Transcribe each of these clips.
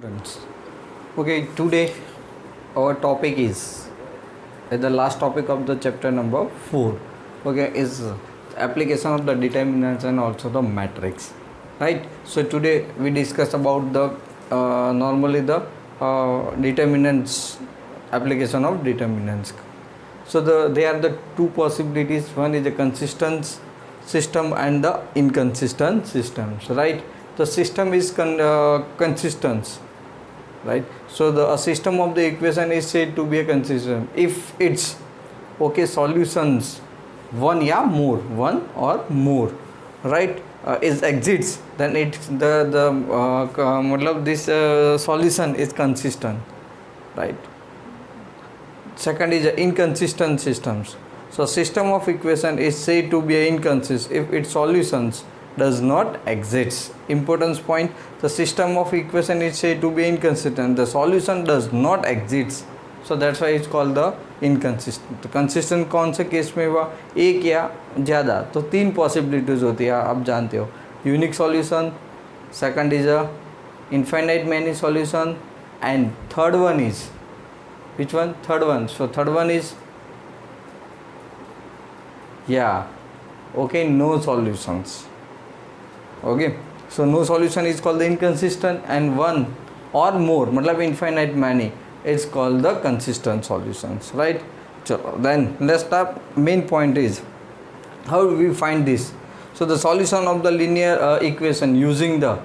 Students. Okay, today our topic is the last topic of the chapter number 4. Okay, is application of the determinants and also the matrix. Right. So today we discuss about the normally the determinants, application of determinants. So they are the two possibilities. One is the consistent system and the inconsistent systems. Right. The system is consistent, right? So the a system of the equation is said to be a consistent if its solutions one or more, right, is exists, then it this solution is consistent, right? Second is inconsistent systems. So system of equation is said to be inconsistent if its solutions does not exist. Importance point: the system of equation is said to be inconsistent, the solution does not exist, so that's why it's called the inconsistent. तो consistent कौन से case में हुआ, एक या ज़्यादा, तो तीन पॉसिबिलिटीज होती है, आप जानते हो, unique solution, second is a infinite many solution, and third one is which one, third one, so third one is no solutions. Okay, so no solution is called the inconsistent, and one or more मतलब infinite many is called the consistent solutions, right? So then let's start. Main point is how do we find this. So the solution of the linear equation using the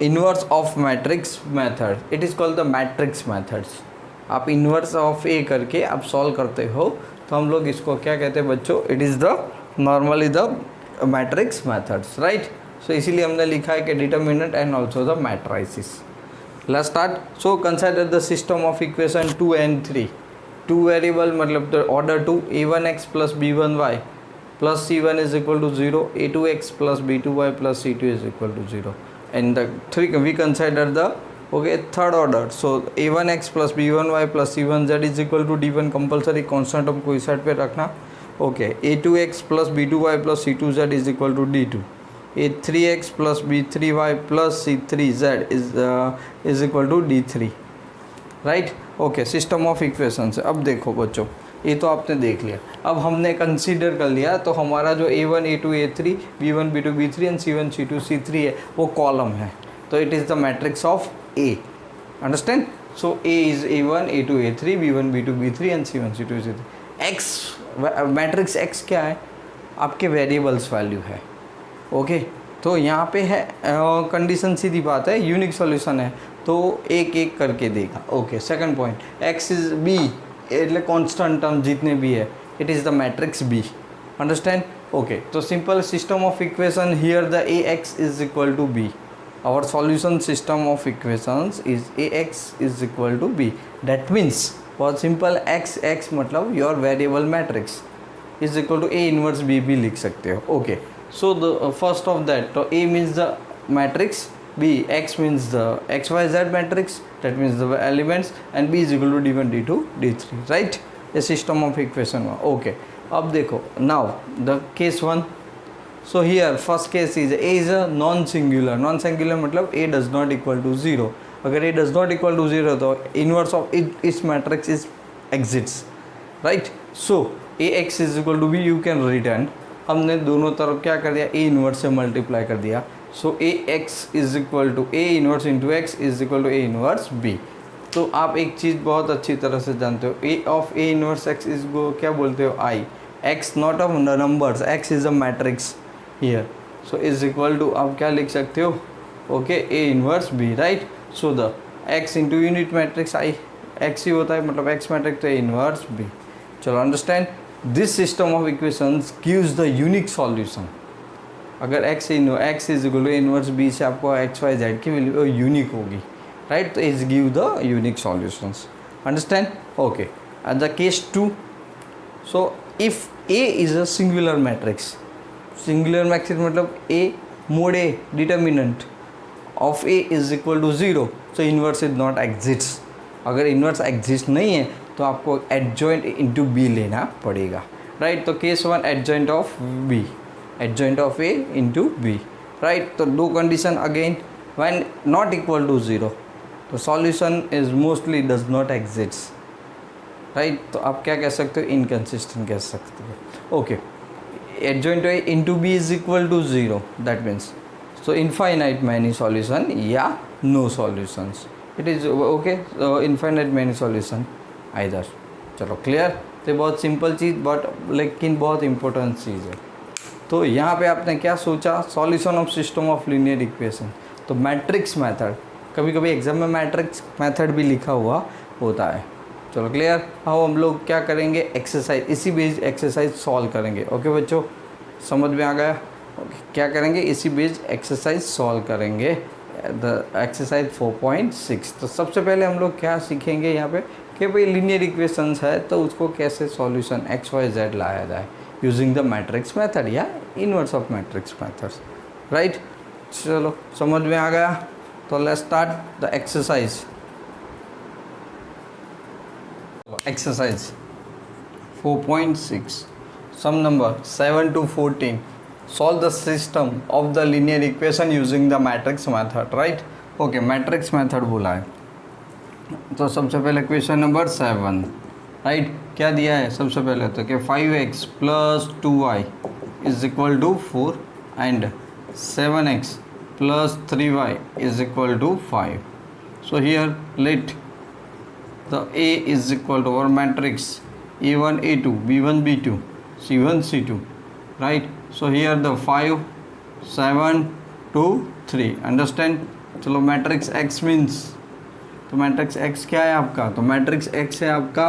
inverse of matrix method, it is called the matrix methods. आप inverse of ए करके आप solve करते हो तो हम लोग इसको क्या कहते हैं बच्चों, it is the normally the matrix methods, right? So इसीलिए हमने लिखा है कि determinant and also the matrices. Let's start. So consider the system of equation 2 and 3. Two variable मतलब the order 2, a1x plus b1y plus c1 is equal to 0, a2x plus b2y plus c2 is equal to 0, and the three we consider the third order. So a1x plus b1y plus c1z is equal to d1, compulsory constant हमको इस side पे रखना. Okay, a2x plus b2y plus c2z is equal to d2, a3x plus b3y plus c3z is equal to d3, right? Okay, system of equation से अब देखो बच्चों, ये तो आपने देख लिया. अब हमने कंसीडर कर लिया तो हमारा जो a1 a2 a3 b1 b2 b3 and c1 c2 c3 है वो कॉलम है, तो it is the matrix of A. Understand? So A is A1, A2, A3, B1, B2, B3 and C1, C2, C3. X matrix X क्या है? आपके variables value है. Okay, तो यहाँ पे है कंडीशन, सीधी बात है, यूनिक सॉल्यूशन है तो एक एक करके देगा. Okay, second point, X is B એટલે कॉन्स्टेंट टर्म जितने भी है, it is the matrix B. Understand? Okay, तो simple system of equation here the AX is equal to B. Our solution system of equations is AX is equal to B. That means बहुत simple, x मतलब your variable matrix is equal to A inverse B भी लिख सकते हो. Okay, so the first of that, तो A means the matrix, B, X means the XYZ matrix, that means the elements, and B is equal to D1, D2, D3, right? A system of equation. Okay, अब देखो, now the case 1. So here first case is A is a non-singular. Non-singular मतलब A does not equal to 0. अगर A does not equal to 0 तो inverse of its matrix is exists, right? So AX is equal to B, you can return. हमने दोनों तरफ क्या कर दिया, A inverse से multiply कर दिया. So AX is equal to A inverse into X is equal to A inverse B. तो आप एक चीज़ बहुत अच्छी तरह से जानते हो, A of A inverse X is क्या बोलते हो, I. X not of numbers, X is a matrix here, so is equal to, आप क्या लिख सकते हो, okay, A inverse B, right? So the X into unit matrix I, X ही होता है मतलब X मैट्रिक्स, तो A इनवर्स B. चलो, understand, this system of equations gives the unique solution. अगर X is equal to A inverse B से आपको X Y Z की वैल्यू यूनिक होगी, राइट? तो is give the unique solutions. Understand? Okay, at the case 2, so if A is a singular matrix, singular matrix मतलब A mod A determinant of A is equal to 0, so inverse is not exist. अगर inverse exist नहीं है तो आपको adjoint into B लेना पड़ेगा, right? तो case 1 adjoint of B, adjoint of A into B, right? तो दो condition again, when not equal to 0, तो solution is mostly does not exist, right. तो आप क्या कह सकते हो, इनकंसिस्टेंट कह सकते हो। Okay, adjoint A into B is equal to 0, that means so infinite many solution या no solutions, it is okay, infinite many solution either. चलो क्लियर। तो बहुत सिंपल चीज़ बट लेकिन बहुत इंपॉर्टेंट चीज़ है। तो यहाँ पे आपने क्या सोचा, solution of system of linear equation, तो मैट्रिक्स मेथड, कभी कभी एग्जाम में मैट्रिक्स मेथड भी लिखा हुआ होता है। चलो क्लियर। अब हम लोग क्या करेंगे, एक्सरसाइज, इसी बेस्ड एक्सरसाइज सॉल्व करेंगे। ओके बच्चों, समझ में आ गया। क्या करेंगे, इसी बेस्ड एक्सरसाइज सॉल्व करेंगे, द एक्सरसाइज 4.6। तो सबसे पहले हम लोग क्या सीखेंगे यहाँ पे कि भाई लीनियर इक्वेशंस है तो उसको कैसे सॉल्यूशन XYZ लाया जाए यूजिंग द मैट्रिक्स मेथड या inverse of matrix methods, right. चलो समझ में आ गया। तो let's start the exercise. Exercise 4.6, sum number 7 to 14, solve the system of the linear equation using the matrix method, right। Okay, matrix method बोला है। तो सबसे पहले क्वेश्चन नंबर 7, राइट। क्या दिया है सबसे पहले तो कि 5x + 2y is equal to 4 and 7x + 3y is equal to 5। So here let the A is equal to our matrix A1 A2 B1 B2 C1 C2, right। so here the 5 7 2 3, understand। चलो matrix X means, तो matrix X क्या है आपका, तो matrix X है आपका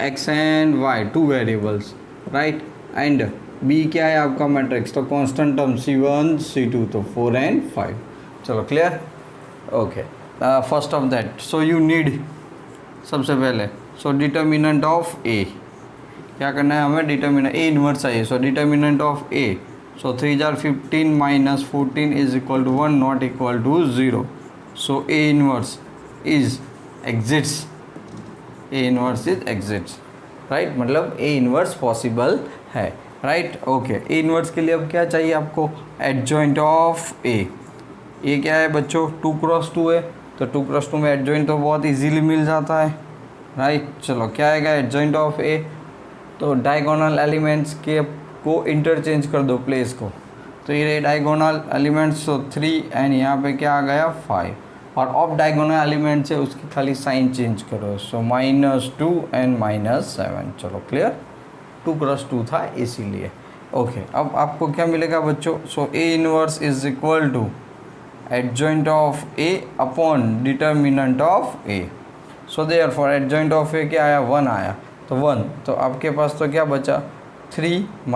X and Y, 2 variables, right. And B क्या है आपका मैट्रिक्स, तो कांस्टेंट टर्म C1 C2, तो 4 एंड 5। चलो clear. Okay, first of that so you need, सबसे पहले सो डिटर्मिनेंट ऑफ ए, क्या करना है हमें, डिटर्मिनेंट ए इनवर्स चाहिए। So determinant of A, so 3 × 15 - 14 is equal to 1, not equal to 0। So A inverse is exits, A inverse is exists, right. मतलब A inverse possible है, right. Okay, A inverse के लिए अब क्या चाहिए आपको, adjoint of ए। ये क्या है बच्चों, 2 × 2 है, तो 2 × 2 में एडजॉइंट तो बहुत इजीली मिल जाता है, राइट। चलो क्या आएगा, एडजॉइंट ऑफ ए, तो डायगोनल एलिमेंट्स के को इंटरचेंज कर दो प्लेस को, तो ये रहे डायगोनल एलिमेंट्स, तो 3 एंड यहाँ पे क्या आ गया 5, और ऑफ डायगोनल एलिमेंट्स है उसकी खाली साइन चेंज करो, सो -2 एंड -7। चलो क्लियर, 2 × 2 था इसीलिए। ओके, अब आपको क्या मिलेगा बच्चों, so A inverse is equal to adjoint of A upon determinant of A। so therefore adjoint of A क्या आया, 1 आया, तो 1, तो आपके पास तो क्या बचा, 3 -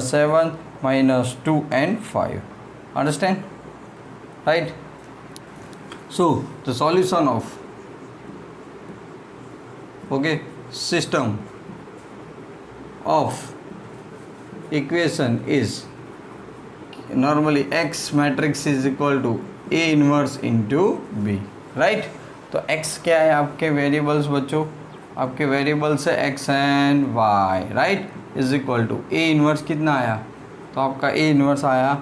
7 - 2 and 5, understand, right. So the solution of okay system of equation is normally X matrix is equal to A inverse into B, right. तो X क्या है आपके वेरिएबल्स बच्चों, आपके वेरिएबल्स है X and Y, right, is equal to A inverse कितना आया, तो आपका A इनवर्स आया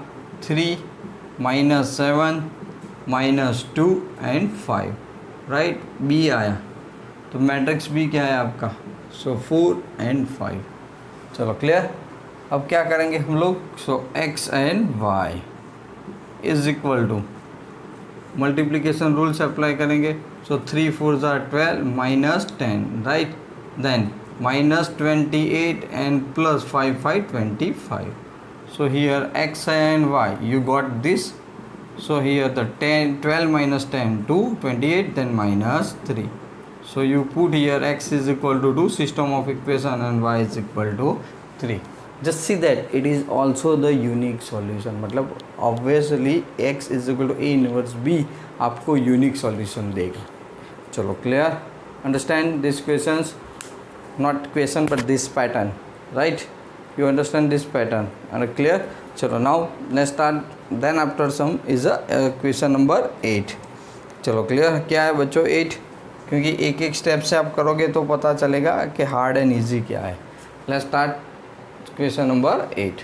3 - 7 - 2 एंड 5, राइट। B आया, तो मैट्रिक्स B क्या है आपका, सो 4 एंड 5। चलो क्लियर। अब क्या करेंगे हम लोग, so X and Y is equal to multiplication rules apply करेंगे, सो 3 4 = 12 - 10, right. Then -28 and +5 5 25। So here X and Y you got this, so here the 12 - 10 2 28, then -3, so you put here X is equal to 2, system of equation, and Y is equal to 3। just see that it is also the unique solution, मतलब obviously X is equal to A inverse B आपको unique solution देगा। चलो clear, understand these questions, not question but this pattern, right। you understand this pattern and clear। चलो now let's start, then after some is a question number 8। चलो clear, क्या है बच्चों 8, क्योंकि एक एक स्टेप से आप करोगे तो पता चलेगा कि हार्ड एंड ईजी क्या है। let's start question number 8।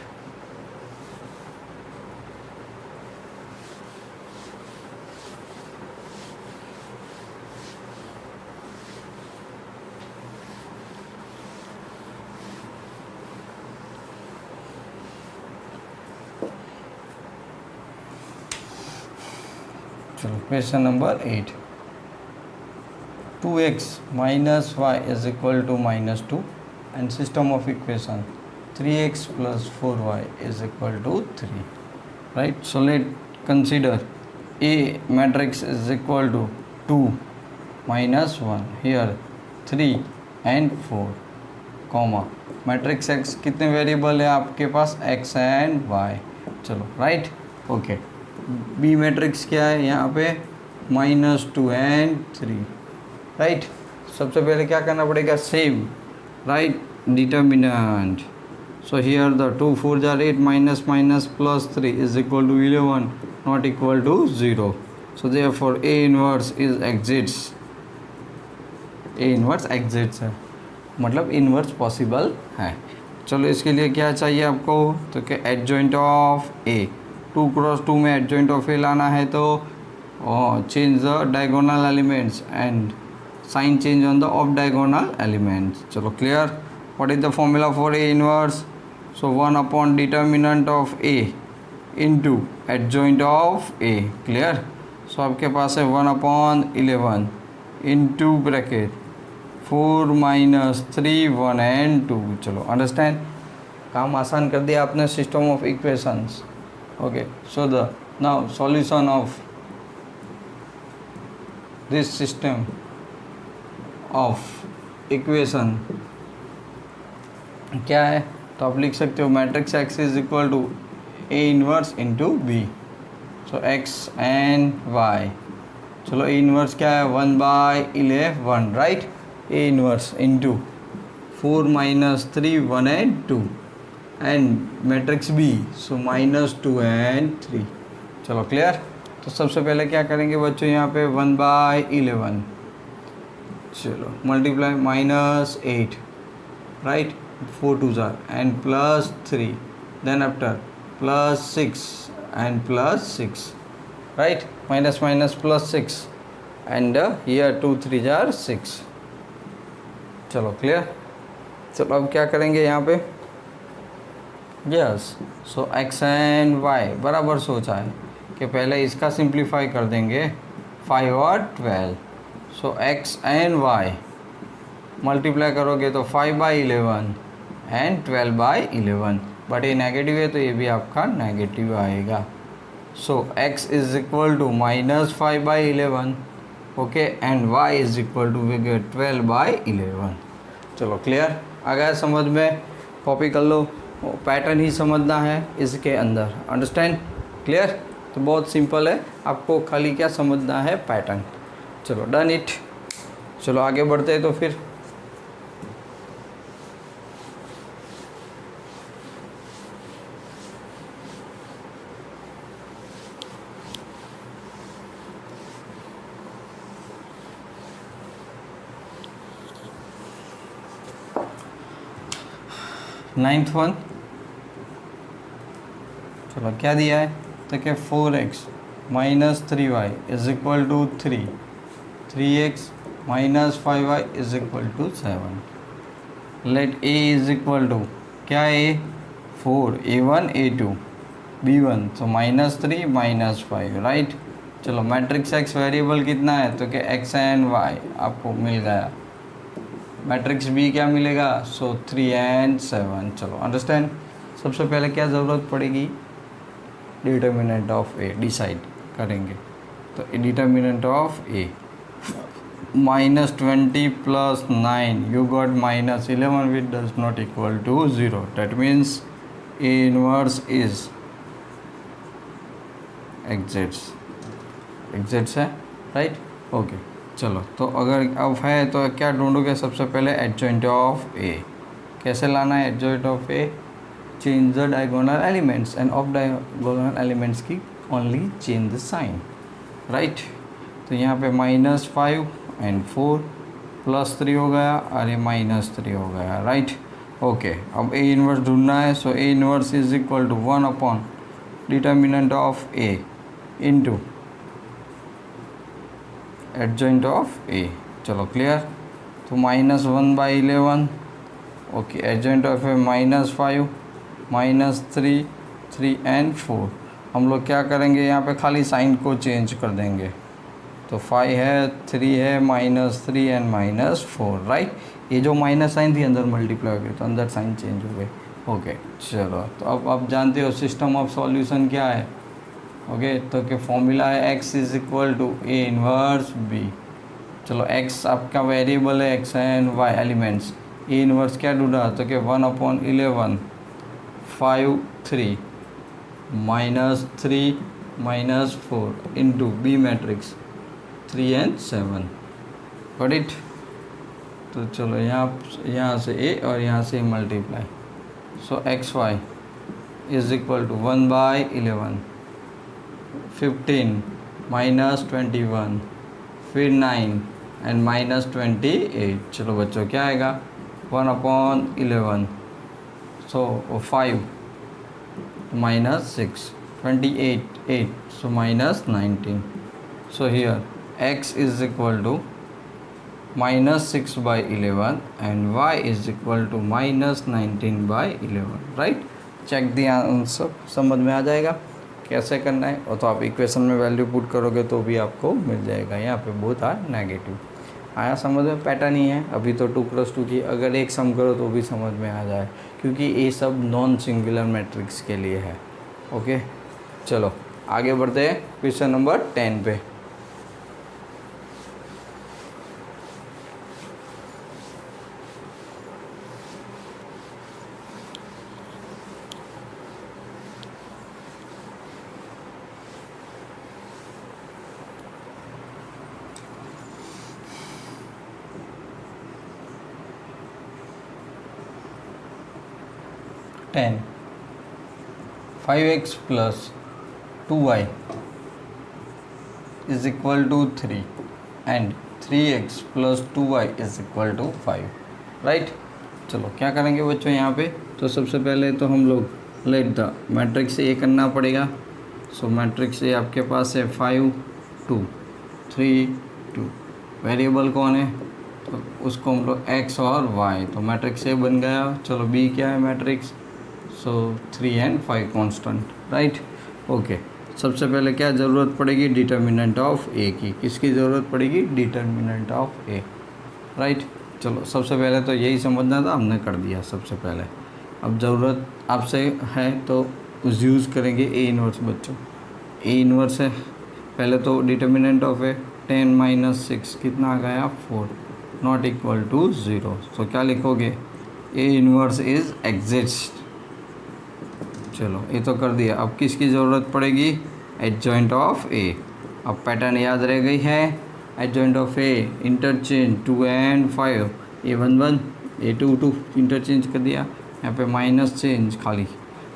चलो question number 8, 2x minus y is equal to minus 2 and system of equation 3x plus 4y is equal to 3, right? So let consider A matrix is equal to 2 minus 1, here 3 and 4, comma matrix x कितने variable है आपके पास, x and y, चलो right okay. B matrix क्या है यहाँ पे, -2 and 3, right. सबसे पहले क्या करना पड़ेगा, same right determinant. So here the 2 4 जार 8 minus minus plus 3 is equal to 11 not equal to 0। So therefore A inverse is exits, A inverse exits है, मतलब इनवर्स पॉसिबल है। चलो इसके लिए क्या चाहिए आपको, तो क्या एडजॉइंट ऑफ ए, 2 क्रॉस 2 में एडजॉइंट ऑफ ए लाना है तो change the diagonal elements and sign change on the off diagonal elements. चलो clear, what is the formula for A inverse, so 1 upon determinant of A into adjoint of A, clear. So आपके पास है 1 upon 11 into bracket 4 minus 3 1 and 2। चलो understand, काम आसान कर दिया आपने, system of equations. Okay, so the now solution of this system of equation क्या है, तो आप लिख सकते हो matrix x is equal to A inverse into B, so x and y। चलो ए इनवर्स क्या है, 1/11, right. A inverse into 4 minus 3 1 and 2 and matrix B, so -2 and 3। चलो क्लियर, तो सबसे पहले क्या करेंगे बच्चों, यहाँ पे 1/11, चलो मल्टीप्लाई -8 राइट, 4 2 जार and +3, then after +6 and +6, right, minus minus +6 and here 2 3 जार 6। चलो क्लियर, चलो अब क्या करेंगे यहाँ पे, yes, so x and y बराबर सोचा है कि पहले इसका सिंप्लीफाई कर देंगे 5 और 12। सो x एंड y मल्टीप्लाई करोगे तो 5/11 एंड 12/11, बट ये नेगेटिव है तो ये भी आपका नेगेटिव आएगा। So x is equal to -5/11, okay, and y is equal to 12/11। चलो क्लियर, आ गया समझ में, कॉपी कर लो, पैटर्न ही समझना है इसके अंदर, अंडरस्टैंड, क्लियर। तो बहुत सिंपल है, आपको खाली क्या समझना है, पैटर्न। चलो डन इट, चलो आगे बढ़ते हैं तो फिर नाइन्थ वन। चलो क्या दिया है, तो क्या 4x minus 3y is equal to 3, 3x minus 5y is equal to 7। Let a is equal to क्या है, 4, a1 a2 b1, तो -3 -5, राइट। चलो मैट्रिक्स x वेरिएबल कितना है, तो क्या x एंड y आपको मिल गया, मैट्रिक्स बी क्या मिलेगा, सो 3 एंड 7। चलो अंडरस्टैंड, सबसे पहले क्या ज़रूरत पड़ेगी, डिटर्मिनेंट ऑफ ए डिसाइड करेंगे। तो determinant of A -20 plus 9 you got -11 which does not equal to 0, that means A inverse is exits है, राइट, ओके। चलो तो अगर अब है तो क्या ढूंढोगे, सबसे पहले एडजॉइंट ऑफ ए, कैसे लाना है adjoint of A, change the diagonal elements and off diagonal elements की only change the sign, right. तो यहाँ पे -5 एंड 4 +3 हो गया और ये -3 हो गया, राइट, ओके। अब ए इनवर्स ढूंढना है, so A inverse is equal to 1 upon determinant of A into adjoint of A. चलो क्लियर, तो -1/11, okay, adjoint of A -5 -3 3 and 4। हम लोग क्या करेंगे, यहाँ पे खाली साइन को चेंज कर देंगे। तो 5 है, 3 है, -3 एंड -4, राइट। ये जो माइनस साइन थी अंदर मल्टीप्लाई हो गई, तो अंदर साइन चेंज हो गए। ओके चलो, तो अब आप जानते हो सिस्टम ऑफ सॉल्यूशन क्या है। ओके तो क्या फॉर्मूला है, x is equal to A inverse B. चलो x आपका वेरिएबल है, x and y elements. A inverse क्या ढूंढा, तो क्या 1/11 5 3 -3 -4 into B matrix 3 and 7, got it. तो चलो यहाँ से a और यहाँ से multiply. So xy is equal to 1/11 15 -21 फिर 9 एंड -28। चलो बच्चों क्या आएगा, 1/11 सो 5 -6 28 8 सो -19। सो here x is equal to -6/11 and y is equal to -19/11, right. Check the answer, समझ में आ जाएगा कैसे करना है। और तो आप इक्वेशन में वैल्यू पुट करोगे तो भी आपको मिल जाएगा। यहाँ पे बोथ आर नेगेटिव। आया समझ में, पैटर्न ही है। अभी तो 2+2 की अगर एक सम करो तो भी समझ में आ जाए, क्योंकि ये सब नॉन सिंगुलर मैट्रिक्स के लिए है। ओके चलो आगे बढ़ते हैं क्वेश्चन नंबर 10 पे। Ten 5x plus 2y is equal to 3 and 3x plus 2y is equal to 5, right. चलो क्या करेंगे बच्चों यहाँ पे, तो सबसे पहले तो हम लोग लेट द मैट्रिक्स ए करना पड़ेगा। सो मैट्रिक्स ए आपके पास है 5 2 3 2। वेरिएबल कौन है, तो उसको हम लोग x और y, तो मैट्रिक्स ए बन गया। चलो बी क्या है matrix, so 3 and 5 constant, right. Okay सबसे पहले क्या ज़रूरत पड़ेगी, डिटर्मिनेंट ऑफ ए की। किसकी ज़रूरत पड़ेगी, डिटर्मिनेंट ऑफ ए, राइट। चलो सबसे पहले तो यही समझना था, हमने कर दिया सबसे पहले। अब ज़रूरत आपसे है तो उस यूज़ करेंगे ए इनवर्स बच्चों। ए इनवर्स है, पहले तो डिटर्मिनेंट ऑफ ए 10 - 6 कितना आ गया 4, नॉट इक्वल टू 0। तो क्या लिखोगे, ए इनवर्स इज एग्जिस्ट। चलो ये तो कर दिया। अब किसकी ज़रूरत पड़ेगी, एडजॉइंट ऑफ ए। अब पैटर्न याद रह गई है, adjoint of A interchange 2 and 5, A1 1 A2 2 interchange कर दिया। यहाँ पे माइनस चेंज, खाली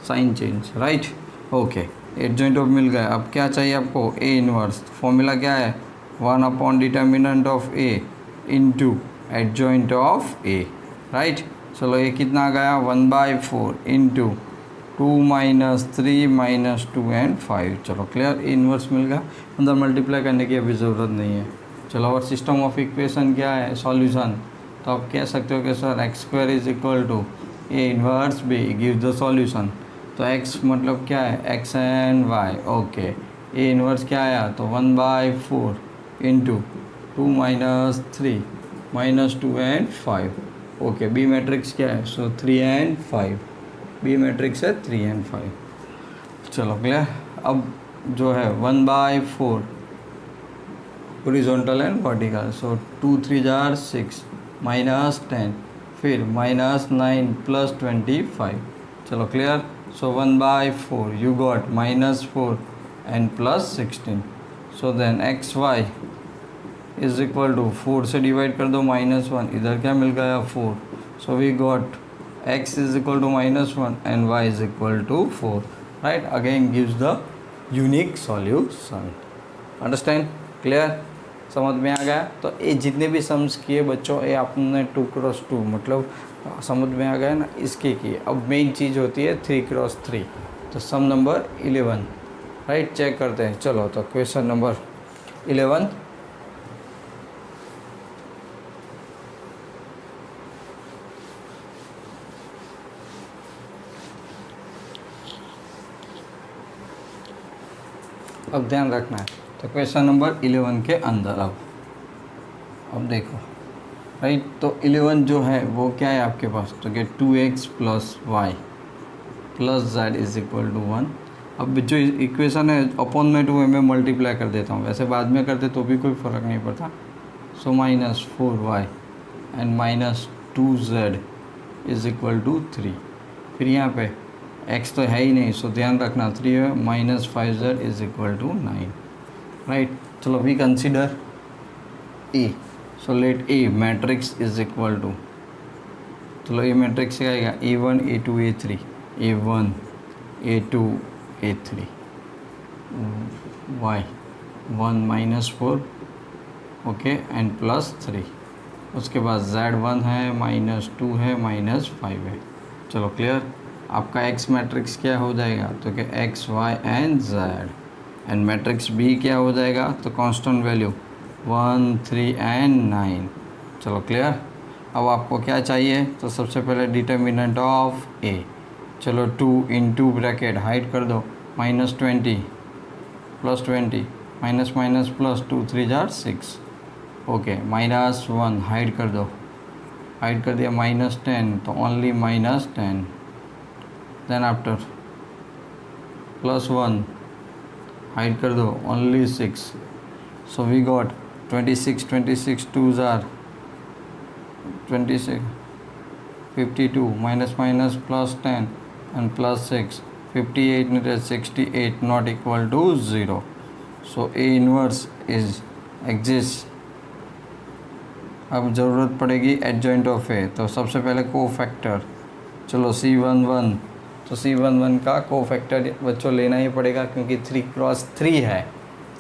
sign change, right. Okay adjoint of मिल गया। अब क्या चाहिए आपको, ए इनवर्स। फॉर्मूला क्या है, 1 determinant of A into adjoint of A, right. चलो ये कितना आ गया, 1/4 इंटू 2 - 3 - 2 and 5। चलो क्लियर, इनवर्स मिल गया। अंदर मल्टीप्लाई करने की अभी ज़रूरत नहीं है। चलो और सिस्टम ऑफ इक्वेशन क्या है, सॉल्यूशन। तो आप कह सकते हो कि sir x² is equal to A inverse B give the solution. तो x मतलब क्या है, x and y। Okay A inverse क्या आया, तो 1/4 into 2 - 3 - 2 and 5। Okay B matrix क्या है, सो 3 and 5। बी मैट्रिक्स है 3 and 5। चलो क्लियर। अब जो है 1/4 हॉरिजॉन्टल एंड वर्टिकल, सो 2 3 जार 6 -10 फिर -9 + 25। चलो clear. So 1/4 you got -4 and +16। So then xy is equal to 4 से डिवाइड कर दो -1, इधर क्या मिल गया 4। So we got x is equal to -1 and y is equal to 4, right। again gives the unique solution। understand, clear, समझ में आ गया। तो ये जितने भी सम्स किए बच्चों, ये आपने 2×2 मतलब समझ में आ गया ना, इसके किए। अब मेन चीज़ होती है 3×3, तो सम नंबर 11, राइट। चेक करते हैं। चलो तो क्वेश्चन नंबर 11, अब ध्यान रखना है। तो क्वेश्चन नंबर 11 के अंदर अब देखो, राइट। तो 11 जो है वो क्या है आपके पास, तो क्या 2x plus Y plus Z is equal to 1। अब जो इक्वेशन है अपॉन में 2 में मल्टीप्लाई कर देता हूँ, वैसे बाद में करते तो भी कोई फ़र्क नहीं पड़ता। So -4y and -2z is equal to 3। फिर यहाँ पे x तो है ही नहीं, सो ध्यान रखना 3 है, -5z is equal to 9, right. चलो we consider A. So let A matrix is equal to, चलो ये मैट्रिक्स क्या आएगा, A1 A2 A3, A1 A2 A3 y 1 -4 okay and +3। उसके बाद Z1 है, -2 है, -5 है। चलो क्लियर। आपका x मैट्रिक्स क्या हो जाएगा, तो क्या x y and z, and matrix B क्या हो जाएगा, तो कांस्टेंट वैल्यू 1 3 एंड 9। चलो क्लियर। अब आपको क्या चाहिए, तो सबसे पहले डिटर्मिनेंट ऑफ A। चलो 2 इंटू ब्रैकेट हाइड कर दो, -20 +20 -+ 2 3 जार 6 ओके, -1 हाइड कर दो, हाइड कर दिया, -10 तो ओनली -10। देन आफ्टर +1 हाइड कर दो, ओनली 6। सो वी गॉट 26 26 2 जार 26 52 -+ 10 and +6 58 into 68 not equal to 0. So A inverse is exists। अब ज़रूरत पड़ेगी एडजॉइंट ऑफ ए, तो सबसे पहले कोफैक्टर। चलो C11, तो C11 का कोफैक्टर बच्चों लेना ही पड़ेगा क्योंकि 3×3 है,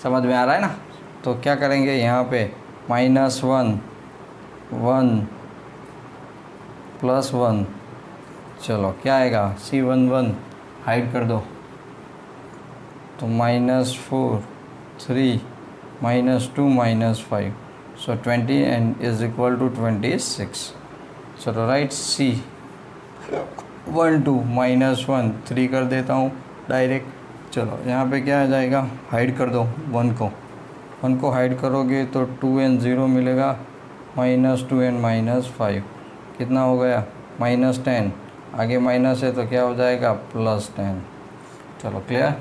समझ में आ रहा है ना। तो क्या करेंगे यहाँ पे -1 1 +1, चलो क्या आएगा C11 हाइड कर दो, तो -4 3 -2 -5 so 20 and is equal to 26। चलो राइट C 1 2 -1 3 कर देता हूँ डायरेक्ट। चलो यहाँ पे क्या आ जाएगा, हाइड कर दो 1 को हाइड करोगे तो 2 एंड 0 मिलेगा, -2 एंड -5 कितना हो गया, -10। आगे माइनस है तो क्या हो जाएगा, +10। चलो क्लियर।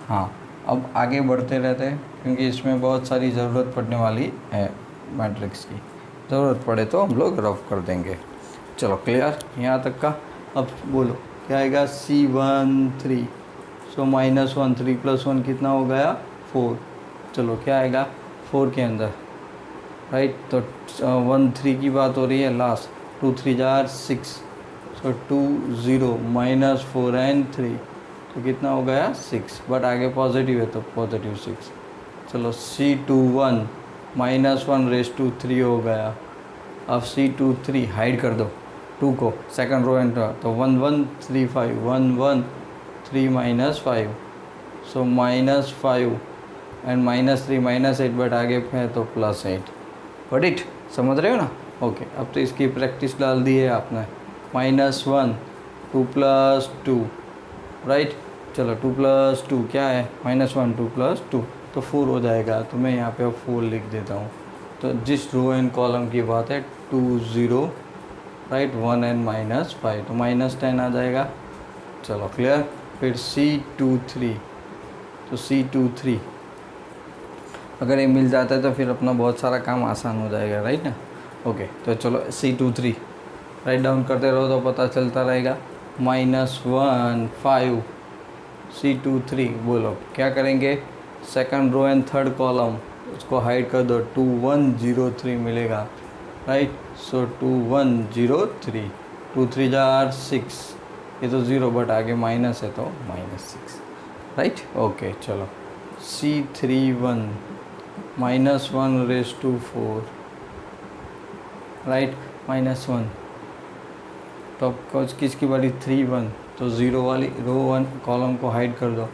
हाँ, अब आगे बढ़ते रहते हैं क्योंकि इसमें बहुत सारी ज़रूरत पड़ने वाली है, मैट्रिक्स की ज़रूरत पड़े तो हम लोग रफ कर देंगे। चलो क्लियर यहाँ तक का। अब बोलो क्या आएगा, C13, सो -1 3 + 1 कितना हो गया, 4। चलो क्या आएगा 4 के अंदर, राइट। तो 1 3 की बात हो रही है लास्ट, 2 3 जार 6, सो 2 0 -4 एंड 3 तो कितना हो गया 6, बट आगे पॉजिटिव है तो +6। चलो C21 -1 हो गया। अब C23 हाइड कर दो 2 को, सेकंड रो एंटर, तो 1 1 3 5 1 1 3 -5 सो -5 एंड -3 -8, बट आगे है तो +8। बट इट समझ रहे हो ना। ओके, अब तो इसकी प्रैक्टिस डाल दी है आपने। -1 2 + 2 राइट। चलो 2 + 2 क्या है, -1 2 + 2 तो 4 हो जाएगा। तो मैं यहाँ पे अब 4 लिख देता हूँ। तो जिस रो एंड कॉलम की बात है, 2 0 राइट, 1 एंड -5 तो -10 आ जाएगा। चलो क्लियर। फिर C23, तो C23 अगर ये मिल जाता है तो फिर अपना बहुत सारा काम आसान हो जाएगा, राइट ना। ओके, तो चलो C23 राइट डाउन करते रहो तो पता चलता रहेगा। -1 5 C23 बोलो क्या करेंगे, second row and third column उसको हाइड कर दो, 2 1 0 3 मिलेगा, राइट। सो 2 1 0 3 2 3 जार 6, ये तो 0 बट आगे माइनस है तो -6, राइट। ओके चलो C31 -1/4 राइट, -1 तो अब किसकी बारी, 3 1 तो 0 वाली रो 1 कॉलम को हाइड कर दो,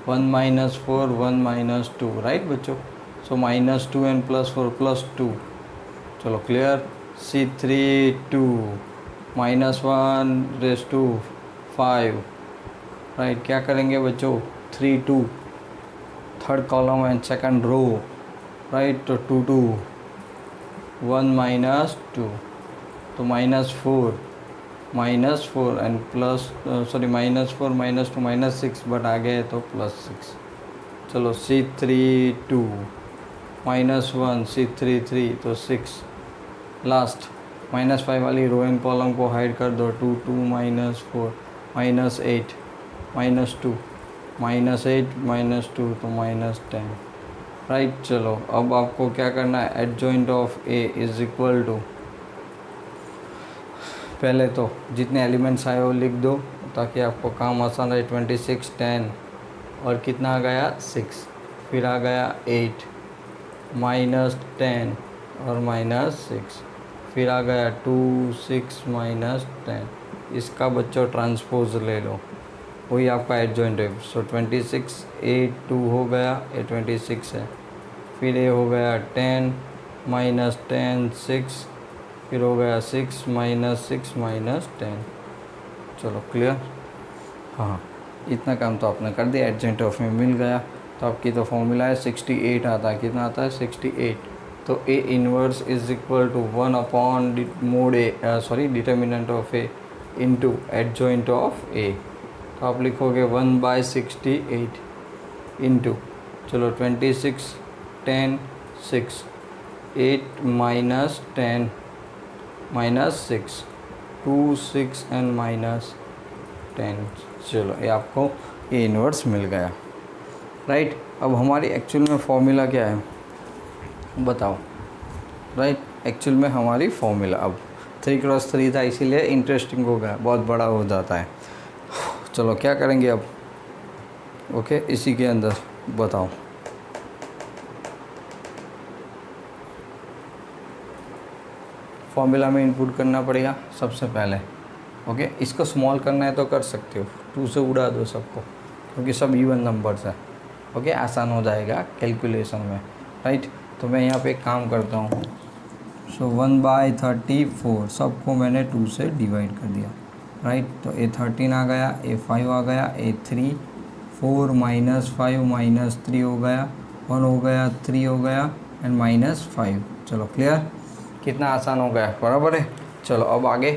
1 -4 1 -2 राइट बच्चों। सो -2 एंड +4 +2। चलो क्लियर। C32 -1/5 right. क्या करेंगे बच्चों, 3 2 third column and second row, right. तो 2 2 1 माइनस 2, तो -4 एंड प्लस सॉरी -4 -2 -6, बट आ गए तो +6. चलो C3 2 -1 C3 3, तो 6. लास्ट -5 वाली रो एंड कॉलम को हाइड कर दो. 2 2 -4 -8 -2 -8 -2, तो -10, राइट. चलो अब आपको क्या करना है, adjoint of A is equal to, पहले तो जितने एलिमेंट्स आए वो लिख दो ताकि आपको काम आसान रहे. 26 10 और कितना आ गया 6, फिर आ गया 8 -10 और -6, फिर आ गया 2 6 -10. इसका बच्चों ट्रांसपोज ले लो, वही आपका एडजॉइंट है. सो 26 8 2 हो गया, ये 26 है. फिर ये हो गया 10 -10 6, फिर हो गया 6 -6 -10. चलो क्लियर. हाँ, इतना काम तो आपने कर दिया, एडजॉइंट ऑफ में मिल गया. तो आपकी तो फॉर्मूला है 68 आता है. कितना आता है 68. तो A inverse is equal to 1 upon mod A, sorry determinant of A into adjoint of A. तो आप लिखोगे 1/68 इंटू, चलो 26 10 6 8 -10 -6 2 6 एंड -10. चलो ये आपको ए इनवर्स मिल गया, राइट. अब हमारी एक्चुअल में फॉर्मूला क्या है बताओ, राइट. एक्चुअल में हमारी फॉर्मूला अब 3x3 था, इसीलिए इंटरेस्टिंग हो गया, बहुत बड़ा हो जाता है. चलो क्या करेंगे अब, ओके. इसी के अंदर बताओ, फॉर्मूला में इनपुट करना पड़ेगा सबसे पहले, ओके. इसको स्मॉल करना है तो कर सकते हो, 2 से उड़ा दो सबको, क्योंकि सब इवन नंबर्स है, ओके. आसान हो जाएगा कैलकुलेशन में, राइट. तो मैं यहाँ पे एक काम करता हूँ. सो 1/34 सबको मैंने 2 से डिवाइड कर दिया, राइट. तो ए 13 आ गया, ए 5 आ गया, ए 3 4 -5 -3 हो गया, 1 हो गया, 3 हो गया एंड -5. चलो क्लियर. कितना आसान हो गया, बराबर है. चलो अब आगे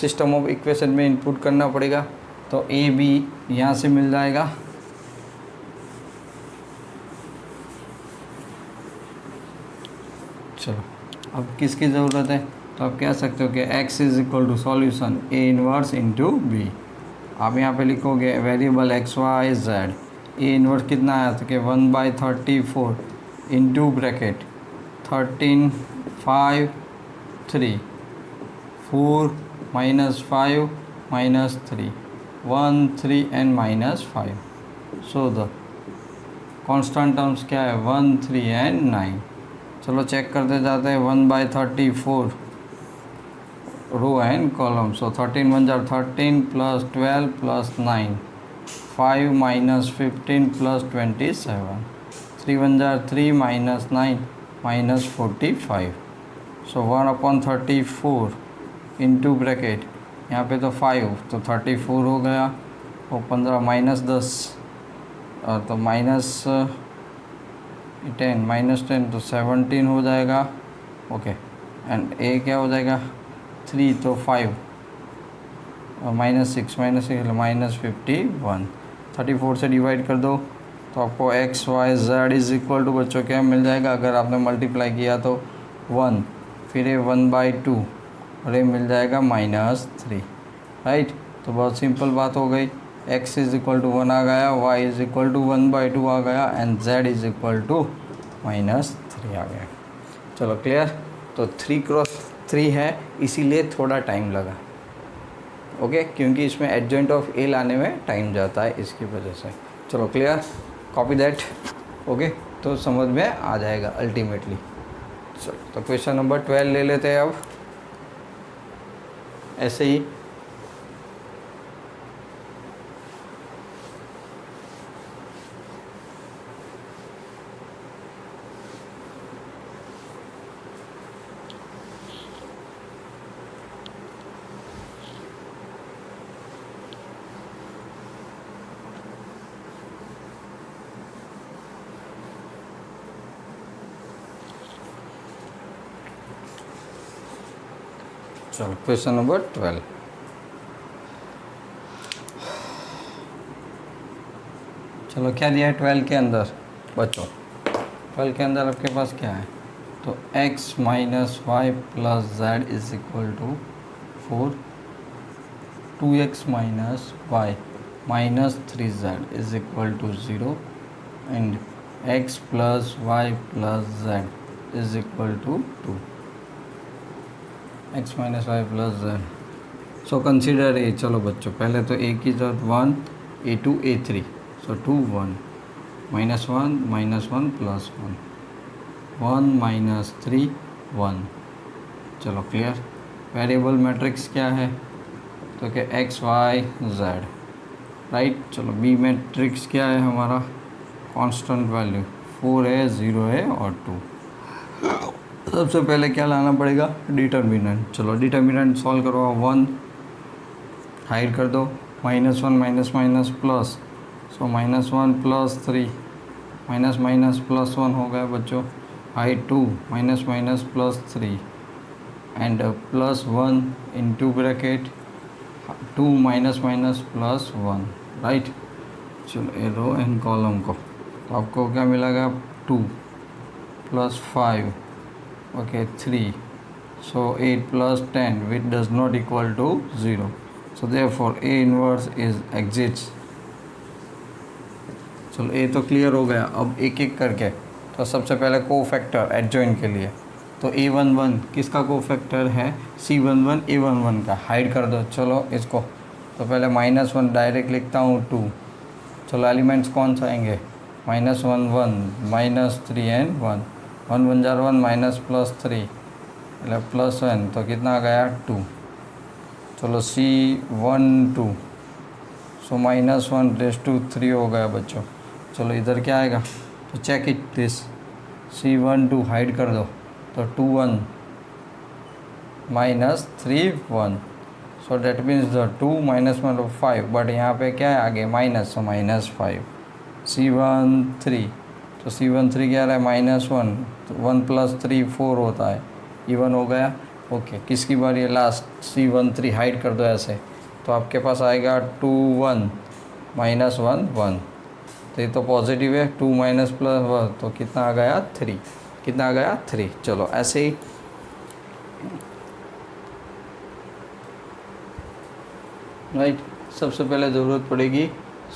सिस्टम ऑफ इक्वेशन में इनपुट करना पड़ेगा. तो ए बी यहाँ से मिल जाएगा, चलो अब किसकी ज़रूरत है, तो आप कह सकते हो कि x is equal to solution A inverse into B. आप यहाँ पे लिखोगे variable X Y Z. A inverse कितना आया था कि 1/34 into bracket 13 5 3 4 -5 -3 1 3 and -5. So the constant terms क्या है 1 3 एंड 9. चलो चेक करते जाते हैं. 1/34 रो एंड कॉलम. सो 13 1 जार 13 प्लस 12 प्लस 9 5 -15 प्लस 27 3 1 जार 3 -9 -45. सो 1/34 इंटू ब्रैकेट यहाँ पे तो 5, तो 34 हो गया, और 15 -10 और तो -10 तो 17 हो जाएगा, ओके. एंड ए क्या हो जाएगा 3, तो 5 और -6 -51. 34 से डिवाइड कर दो तो आपको X Y Z is equal to बच्चों क्या मिल जाएगा. अगर आपने मल्टीप्लाई किया तो 1, फिर ये 1/2 और ये मिल जाएगा -3, राइट. तो बहुत सिंपल बात हो गई. x इज इक्वल टू 1 आ गया, y इज इक्वल टू 1/2 आ गया and z is equal to -3 आ गया. चलो क्लियर. तो 3x3 है, इसीलिए थोड़ा टाइम लगा, ओके, क्योंकि इसमें एडजॉइंट ऑफ ए लाने में टाइम जाता है, इसकी वजह से. चलो क्लियर, कॉपी दैट, ओके. तो समझ में आ जाएगा अल्टीमेटली. चलो तो क्वेश्चन नंबर 12 ले लेते हैं अब, ऐसे ही. चलो क्वेश्चन नंबर 12। चलो क्या दिया है 12 के अंदर बच्चों? 12 के अंदर आपके पास क्या है? तो x minus y plus Z is equal to 4, 2x minus y minus 3z is equal to 0 and x plus Y plus Z is equal to 2, x minus y plus z. So consider A. चलो बच्चों पहले तो ए की जरूरत 1 a2 a3, सो 2 1 -1 plus 1 minus 3 1। चलो clear. Variable matrix क्या है? तो क्या एक्स वाई जेड, राइट। चलो बी मैट्रिक्स क्या है हमारा? कांस्टेंट वैल्यू 4 है, 0 है और 2। सबसे पहले क्या लाना पड़ेगा? डिटर्मिनेंट। चलो डिटर्मिनेंट सॉल्व करो। 1 हाइड कर दो, -1 माइनस माइनस प्लस, सो -1 प्लस 3 माइनस माइनस प्लस 1 हो गया बच्चों। Hide 2 minus minus plus 3 and plus 1 into bracket 2 minus minus plus 1, right. चलो ए रो एंड कॉलम को, तो आपको क्या मिलेगा? 2 plus 5 okay 3, so 8 plus 10 which does not equal to 0, so therefore A inverse is exists। चलो ए तो क्लियर हो गया। अब एक एक करके, तो सबसे पहले कोफैक्टर एडजॉइंट के लिए, तो A11 किसका कोफैक्टर है? C11 A11 का। हाइड कर दो चलो इसको। तो पहले -1 डायरेक्ट लिखता हूँ 2। चलो एलिमेंट्स कौन सा आएंगे? -1 1 -3 एंड 1 1 1 जार 1 माइनस प्लस 3 मतलब प्लस 1, तो कितना आ गया? 2। चलो C1 2, सो -1 रेस टू 3 हो गया बच्चों। चलो इधर क्या आएगा? तो check it this, C1 2 hide कर दो, तो 2 1 -3 1, सो डेट मीन्स द 2 -1 5, बट यहाँ पे क्या है आगे? माइनस, सो -5। C1 3, तो C1 3 क्या रहा है? -1, तो 1 प्लस 3 4 होता है, इवन हो गया। ओके किसकी बारी है? लास्ट। C1 3 हाइड कर दो ऐसे, तो आपके पास आएगा 2 1 -1 1, तो ये तो पॉजिटिव है। 2 माइनस प्लस 1, तो कितना आ गया? 3। कितना आ गया? 3। चलो ऐसे ही राइट। सबसे पहले ज़रूरत पड़ेगी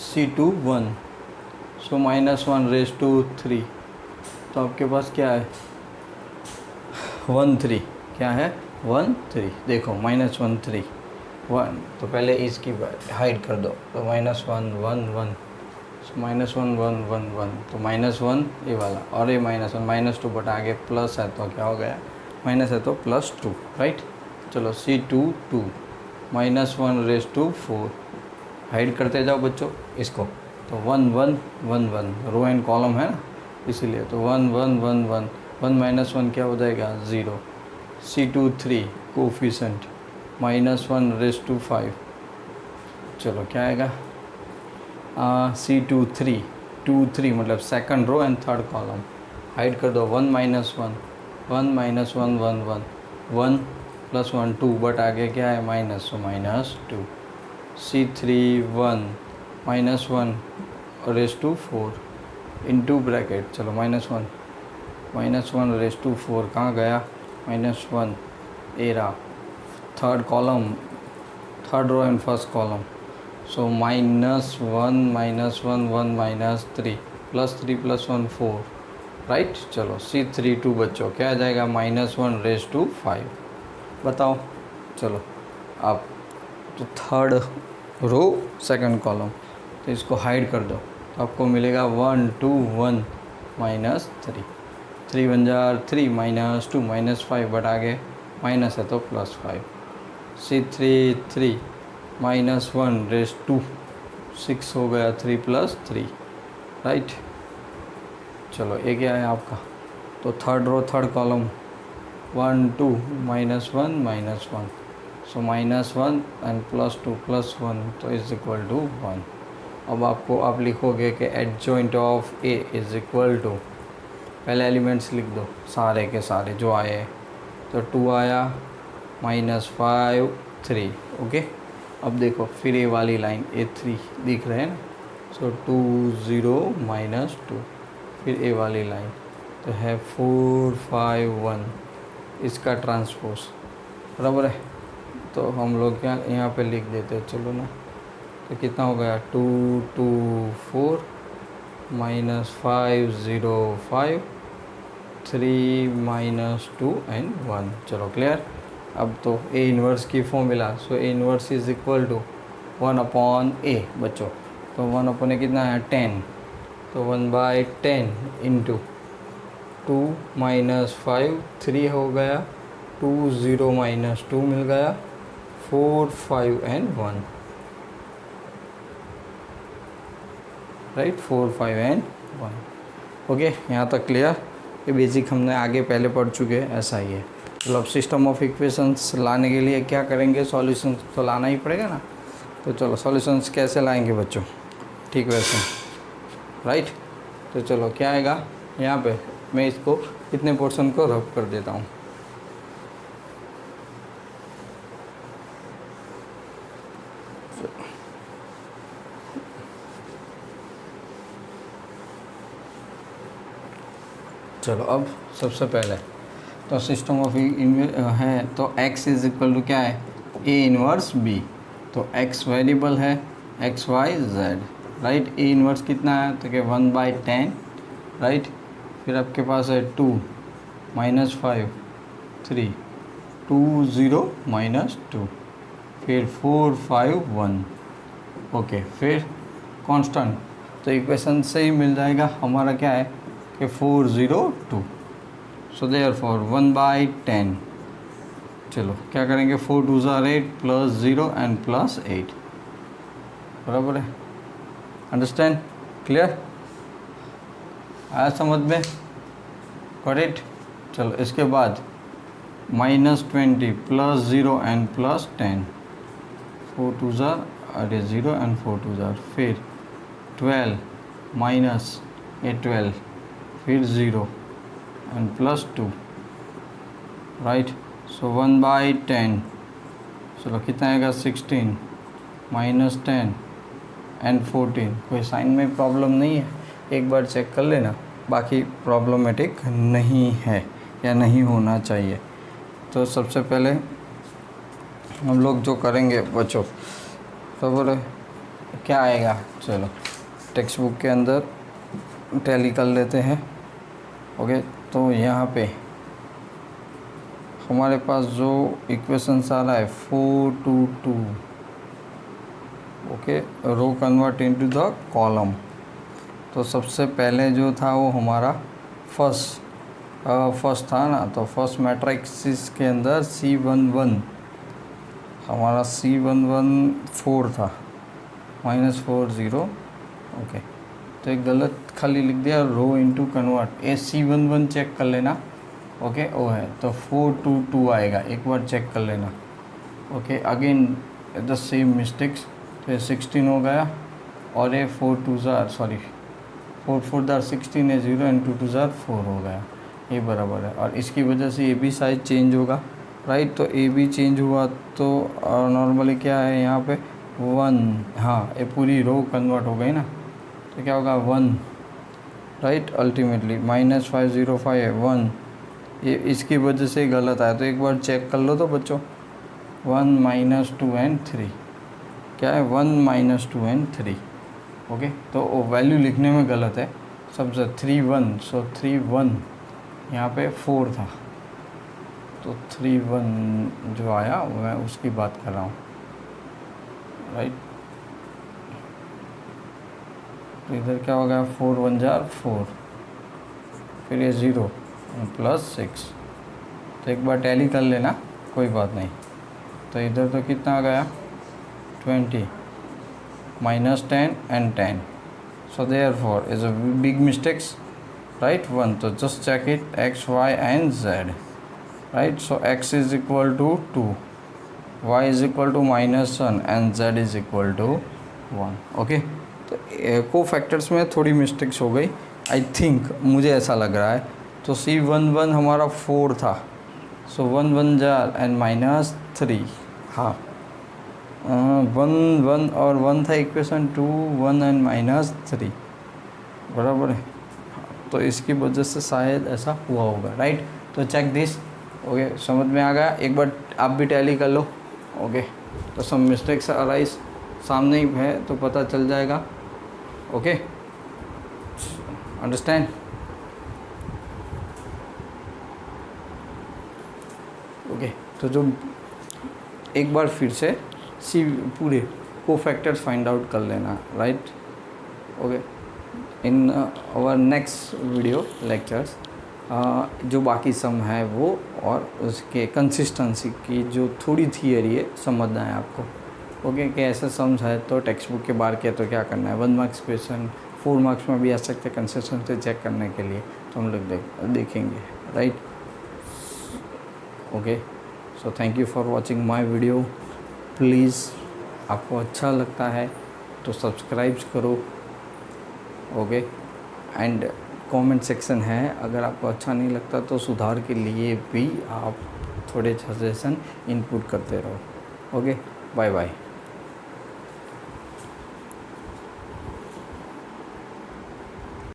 C2 1, सो -1 रेस टू 3, तो आपके पास क्या है? 1 3। क्या है? 1 3। देखो -1 3 1, तो पहले इसकी हाइड कर दो, तो -1 1 1, सो -1 1 1 1, तो -1 ये वाला और ये -1 -2, बट आगे प्लस है तो क्या हो गया? माइनस है तो +2, राइट। चलो C2 2 -1 रेस टू 4, हाइड करते जाओ बच्चों इसको, तो 1 1 1 1 रो एंड कॉलम है ना, इसीलिए तो 1 1 1 1 1 -1 क्या हो जाएगा? 0। C2 3 कोफिशेंट -1 रेस टू 5, चलो क्या आएगा? C2 3 2 3 मतलब second row and third column, hide कर दो। 1 -1 1 -1 1 1 1 प्लस 1 2, बट आगे क्या है? Minus, so -2। C3 1 -1 raise to 4 into bracket, चलो -1 रेस टू 4 कहाँ गया? -1 एरा third column, third row and first column, so -1 -1 1 -3 +3 +1 4, right. चलो C3 2 बच्चों क्या आ जाएगा? -1 रेस टू 5। बताओ चलो आप, तो थर्ड रो सेकंड कॉलम, तो इसको हाइड कर दो, तो आपको मिलेगा 1 2 1 -3 3 1 जार 3 -2 -5, बट आगे माइनस है तो +5। C3 3 -1 रेस टू 6 हो गया, 3 + 3, राइट। चलो ये क्या है आपका? तो third row third column 1 2 -1 -1, so -1 and +2 +1, तो इज इक्वल टू 1। अब आपको आप लिखोगे कि adjoint of A is equal to, पहले एलिमेंट्स लिख दो सारे के सारे जो आए, तो 2 आया, -5 3। ओके, अब देखो फिर ये वाली लाइन A3 दिख रहे हैं ना, सो 2 0 -2, फिर ये वाली लाइन तो है 4 5 1, इसका ट्रांसपोज बराबर है। तो हम लोग क्या यहाँ पे लिख देते हैं, चलो ना, तो कितना हो गया 2 2 4 -5 0 5 3 -2 एंड 1। चलो क्लियर। अब तो ए इन्वर्स की formula, so A inverse is equal to 1/a बच्चों। तो 1/a कितना है 10, तो 1/10 इंटू 2 -5 3 हो गया, 2 0 -2 मिल गया, 4 5 एंड 1, राइट, 4 5 एंड 1। ओके, यहाँ तक क्लियर। ये बेसिक हमने आगे पहले पढ़ चुके हैं, ऐसा ही है। चलो अब सिस्टम ऑफ इक्वेशंस लाने के लिए क्या करेंगे, सॉल्यूशंस तो लाना ही पड़ेगा ना। तो चलो सॉल्यूशंस कैसे लाएंगे बच्चों, ठीक वैसे, राइट। तो चलो क्या आएगा यहाँ पे, मैं इसको इतने पोर्शन को रब कर देता हूँ। चलो अब सबसे पहले तो सिस्टम ऑफ है, तो x इज इक्वल टू क्या है, ए इनवर्स b। तो x वेरिएबल है x y z, right. A inverse कितना है, तो क्या 1/10, राइट। फिर आपके पास है 2 -5 3 2 0 -2, फिर 4 5 1। ओके, फिर कांस्टेंट, तो इक्वेशन से ही मिल जाएगा हमारा क्या है कि 4 0 2। So therefore 1/10। चलो क्या करेंगे, 4 2 8 +0 एंड +8, बराबर है। अंडरस्टैंड, क्लियर, आया समझ में, करेक्ट। चलो इसके बाद -20 +0 एंड +10, 4 2 0 एंड 4 2, फिर 12 माइनस ये 12, फिर 0 एंड +2, राइट। सो 1/10, चलो कितना आएगा 16 -10 एंड 14। कोई साइन में प्रॉब्लम नहीं है, एक बार चेक कर लेना, बाकी प्रॉब्लमेटिक नहीं है या नहीं होना चाहिए। तो सबसे पहले हम लोग जो करेंगे बच्चों, तो बोले क्या आएगा, चलो टेक्स्ट बुक के अंदर टैली कर लेते हैं। ओके, तो यहाँ पे हमारे पास जो इक्वेशंस आ रहा है 4 2 2, okay, row convert into the column. तो सबसे पहले जो था वो हमारा फर्स्ट था ना, तो फर्स्ट मैट्रिक्स के अंदर C11 हमारा C11 4 था, -4 0। ओके, तो एक गलत खाली लिख दिया, रो इनटू कन्वर्ट, ए C11 चेक कर लेना। ओके, वो है तो 4 2 2 आएगा, एक बार चेक कर लेना। Okay, again the same mistakes, तो 16 हो गया, और ये 4 4 4 16 है 0 एंड 2 2 4 हो गया, ये बराबर है। और इसकी वजह से ये भी साइज चेंज होगा, राइट। तो ए भी चेंज हुआ, तो नॉर्मली क्या है यहाँ पे 1, हाँ ये पूरी रो कन्वर्ट हो गई ना, तो क्या होगा 1, राइट। अल्टीमेटली -505 है 1, ये इसकी वजह से गलत आया, तो एक बार चेक कर लो तो बच्चों। 1 -2 एंड 3, क्या है 1 -2 एंड 3। ओके, तो वैल्यू लिखने में गलत है सबसे, 3 1, सो 3 1 यहाँ पे 4 था, तो 3 1 जो आया मैं उसकी बात कर रहा हूँ, राइट। तो इधर क्या हो गया 4 1 4, फिर ये 0 +6, तो एक बार टैली कर लेना, कोई बात नहीं। तो इधर तो कितना आ गया 20 -10 and 10, so therefore is a big mistakes, right 1। तो just check it x y and z, right. So x is equal to 2, y is equal to -1 and z is equal to 1। Okay, तो को factors में थोड़ी mistakes हो गई, I think, मुझे ऐसा लग रहा है। तो C11 हमारा 4 था, सो 1 1 जार एंड -3, हाँ 1 1 और 1 था इक्वेशन 2 1 एंड -3 बराबर है। तो इसकी वजह से शायद ऐसा हुआ होगा, राइट। तो चेक दिस, ओके समझ में आ गया। एक बार आप भी टैली कर लो, ओके। तो सम मिस्टेक्स अराइज सामने ही है तो पता चल जाएगा, ओके अंडरस्टैंड। ओके तो जो एक बार फिर से सी पूरे कोफैक्टर्स फाइंड आउट कर लेना, right. Okay in our next video lectures जो बाकी सम है वो और उसके कंसिस्टेंसी की जो थोड़ी थियरी है समझना है आपको, ओके। कि ऐसे सम्स है तो टेक्स्ट बुक के बाहर किया तो क्या करना है, 1 मार्क्स क्वेश्चन 4 मार्क्स में भी आ सकते हैं कंसिस्टेंसी चेक करने के लिए, तो हम लोग देखेंगे, right. Okay so thank you for watching my video. Please आपको अच्छा लगता है तो सब्सक्राइब करो, ओके। एंड कमेंट सेक्शन है, अगर आपको अच्छा नहीं लगता तो सुधार के लिए भी आप थोड़े सजेशन इनपुट करते रहो, ओके। Bye bye.